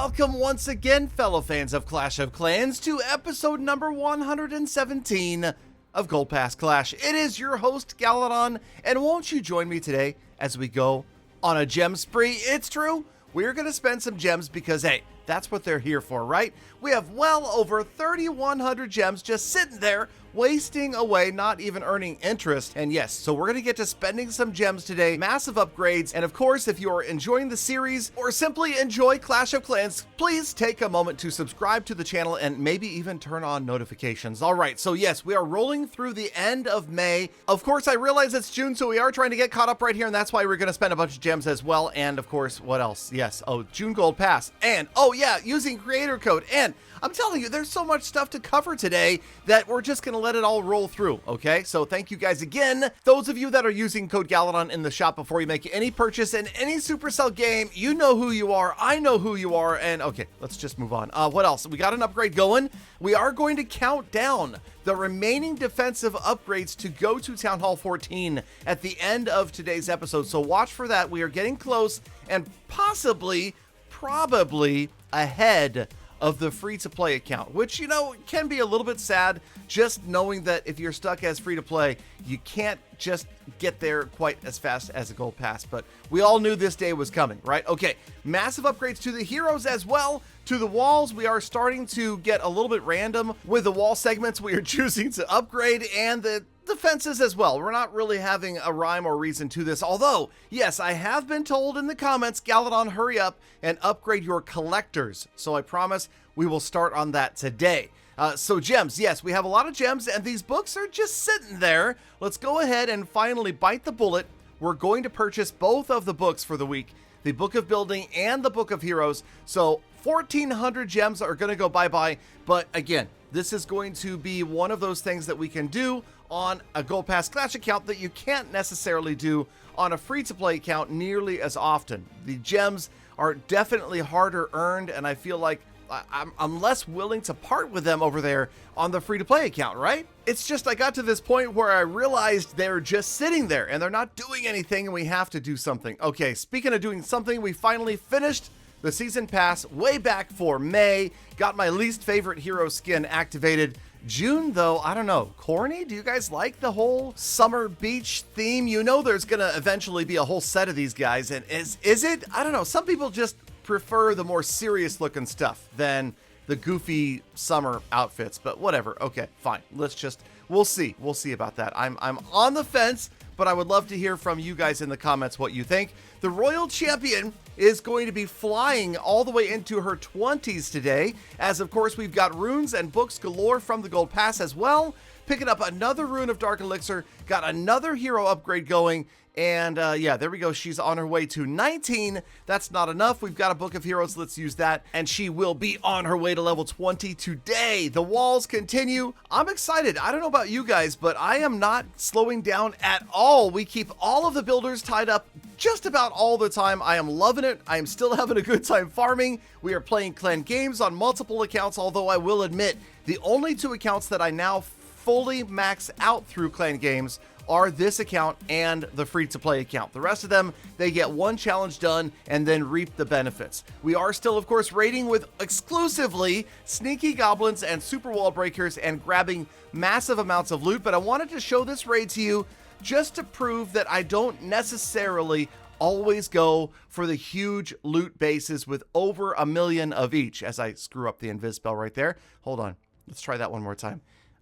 welcome once again, fellow fans of Clash of Clans, to episode number 117 of Gold Pass Clash. It is your host, Galadon, and won't you join me today as we go on a gem spree? It's true, we're going to spend some gems because, hey, that's what they're here for, right? We have well over 3,100 gems just sitting there, wasting away, not even earning interest. And yes, so we're going to get to spending some gems today, massive upgrades. And of course, if you're enjoying the series or simply enjoy Clash of Clans, please take a moment to subscribe to the channel and maybe even turn on notifications. All right, so yes, we are rolling through the end of May. Of course, I realize it's June, so we are trying to get caught up right here, and that's why we're going to spend a bunch of gems as well. And of course, what else? Yes, oh, June Gold Pass. And oh yeah, using creator code. And I'm telling you, there's so much stuff to cover today that we're just going to let it all roll through, okay? So thank you guys again. Those of you that are using code Galadon in the shop before you make any purchase in any Supercell game, you know who you are, I know who you are, and okay, let's just move on. What else? We got an upgrade going. We are going to count down the remaining defensive upgrades to go to Town Hall 14 at the end of today's episode, so watch for that. We are getting close and probably ahead of the free-to-play account, which, you know, can be a little bit sad just knowing that if you're stuck as free-to-play, you can't just get there quite as fast as a gold pass, but we all knew this day was coming, right? Okay, massive upgrades to the heroes as well. To the walls, we are starting to get a little bit random with the wall segments we are choosing to upgrade, and the defenses as well. We're not really having a rhyme or reason to this, although, yes, I have been told in the comments, Galadon, hurry up and upgrade your collectors. So I promise we will start on that today. So gems, yes, we have a lot of gems, and these books are just sitting there. Let's go ahead and finally bite the bullet. We're going to purchase both of the books for the week, the Book of Building and the Book of Heroes. So 1,400 gems are going to go bye-bye, but again, this is going to be one of those things that we can do on a Gold Pass Clash account that you can't necessarily do on a free-to-play account nearly as often. The gems are definitely harder earned, and I feel like I'm less willing to part with them over there on the free-to-play account, right? It's just I got to this point where I realized they're just sitting there and they're not doing anything, and we have to do something. Okay, speaking of doing something, we finally finished the season pass way back for May. Got my least favorite hero skin activated. June, though, I don't know. Corny? Do you guys like the whole summer beach theme? You know there's gonna eventually be a whole set of these guys, and is it? I don't know. Some people just prefer the more serious looking stuff than the goofy summer outfits, but whatever. Okay, fine. We'll see about that. I'm on the fence, but I would love to hear from you guys in the comments what you think. The Royal Champion is going to be flying all the way into her 20s today, as of course we've got runes and books galore from the Gold Pass as well. Picking up another rune of Dark Elixir, got another hero upgrade going, and yeah, there we go. She's on her way to 19. That's not enough. We've got a Book of Heroes. Let's use that. And she will be on her way to level 20 today. The walls continue. I'm excited. I don't know about you guys, but I am not slowing down at all. We keep all of the builders tied up just about all the time. I am loving it. I am still having a good time farming. We are playing clan games on multiple accounts, although I will admit the only two accounts that I now fully max out through clan games are this account and the free-to-play account. The rest of them, they get one challenge done and then reap the benefits. We are still, of course, raiding with exclusively sneaky goblins and super wall breakers and grabbing massive amounts of loot, but I wanted to show this raid to you just to prove that I don't necessarily always go for the huge loot bases with over 1 million of each, as I screw up the invis spell right there. Hold on. Let's try that one more time.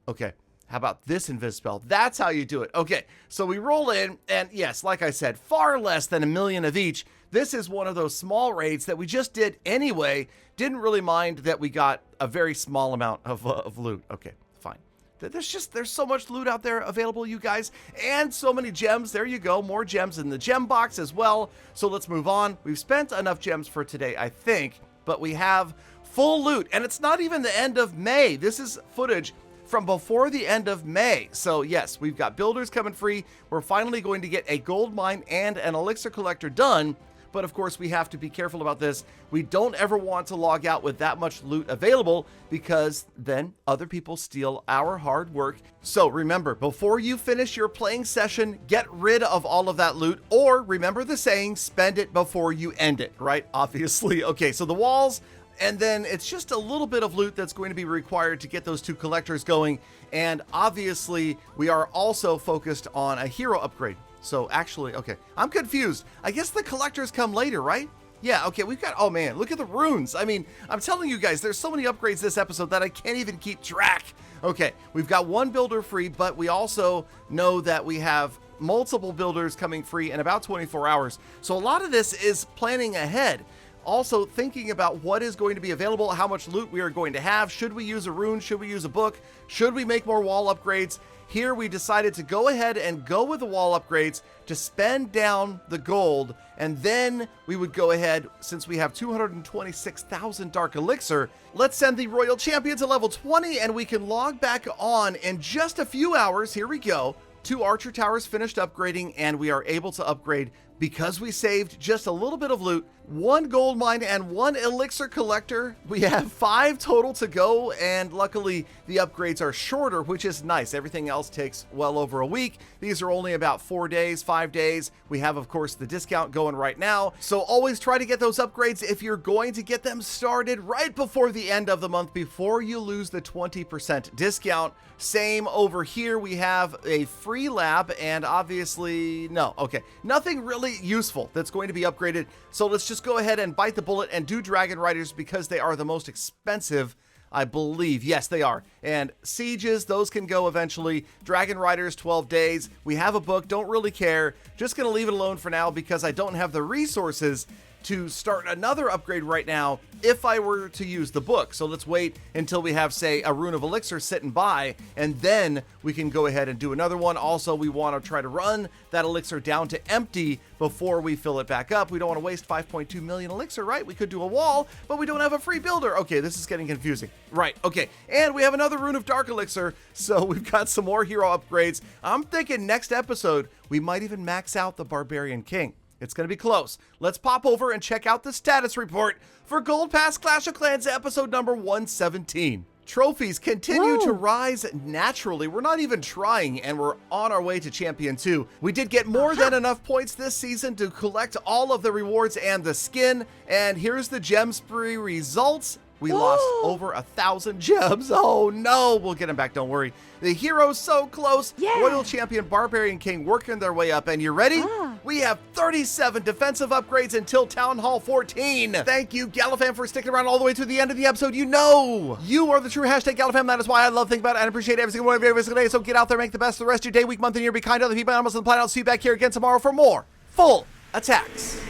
Okay. How about this invis spell? That's how you do it. Okay, so we roll in, and yes, like I said, far less than 1 million of each. This is one of those small raids that we just did anyway. Didn't really mind that we got a very small amount of loot. Okay, fine. There's so much loot out there available, you guys, and so many gems. There you go, more gems in the gem box as well. So let's move on. We've spent enough gems for today, I think, but we have full loot, and it's not even the end of May. This is footage from before the end of May. So yes, we've got builders coming free. We're finally going to get a gold mine and an elixir collector done. But of course, we have to be careful about this. We don't ever want to log out with that much loot available, because then other people steal our hard work. So remember, before you finish your playing session, get rid of all of that loot, or remember the saying, spend it before you end it, right? Obviously. Okay, so the walls, And then it's just a little bit of loot that's going to be required to get those 2 collectors going. And obviously, we are also focused on a hero upgrade. So actually, okay, I'm confused. I guess the collectors come later, right? Yeah, okay, we've got, oh man, look at the runes. I mean, I'm telling you guys, there's so many upgrades this episode that I can't even keep track. Okay, we've got 1 builder free, but we also know that we have multiple builders coming free in about 24 hours. So a lot of this is planning ahead. Also thinking about what is going to be available, how much loot we are going to have. Should we use a rune? Should we use a book? Should we make more wall upgrades? Here we decided to go ahead and go with the wall upgrades to spend down the gold, and then we would go ahead, since we have 226,000 dark elixir, let's send the royal champion to level 20 and we can log back on in just a few hours. Here we go. 2 archer towers finished upgrading, and we are able to upgrade because we saved just a little bit of loot, 1 gold mine and 1 elixir collector. We have 5 total to go, and luckily the upgrades are shorter, which is nice. Everything else takes well over a week. These are only about 4 days, 5 days. We have, of course, the discount going right now. So always try to get those upgrades if you're going to get them started right before the end of the month, before you lose the 20% discount. Same over here. We have a free lab, and obviously, no, okay, nothing really useful that's going to be upgraded. So let's just go ahead and bite the bullet and do Dragon Riders because they are the most expensive, I believe. Yes, they are. And sieges, those can go eventually. Dragon Riders, 12 days. We have a book, don't really care. Just gonna leave it alone for now because I don't have the resources to start another upgrade right now if I were to use the book. So let's wait until we have, say, a rune of elixir sitting by, and then we can go ahead and do another one. Also, we want to try to run that elixir down to empty before we fill it back up. We don't want to waste 5.2 million elixir, right? We could do a wall, but we don't have a free builder. Okay, this is getting confusing. Right, okay. And we have another rune of dark elixir, so we've got some more hero upgrades. I'm thinking next episode, we might even max out the Barbarian King. It's going to be close. Let's pop over and check out the status report for Gold Pass Clash of Clans episode number 117. Trophies continue to rise naturally. We're not even trying, and we're on our way to Champion 2. We did get more than enough points this season to collect all of the rewards and the skin. And here's the gem spree results. We lost over 1,000 gems. Oh no, we'll get them back, don't worry. The hero's so close. Yeah. Royal Champion, Barbarian King working their way up. And you ready? We have 37 defensive upgrades until Town Hall 14. Thank you, Galafam, for sticking around all the way to the end of the episode. You know, you are the true hashtag Galafam. That is why I love thinking about it and appreciate every single one of you every single day. So get out there, make the best of the rest of your day, week, month, and year. Be kind to other people, animals, on the planet. I'll see you back here again tomorrow for more full attacks.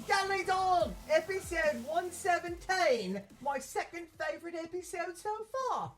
Galadon! Episode 117, my second favourite episode so far.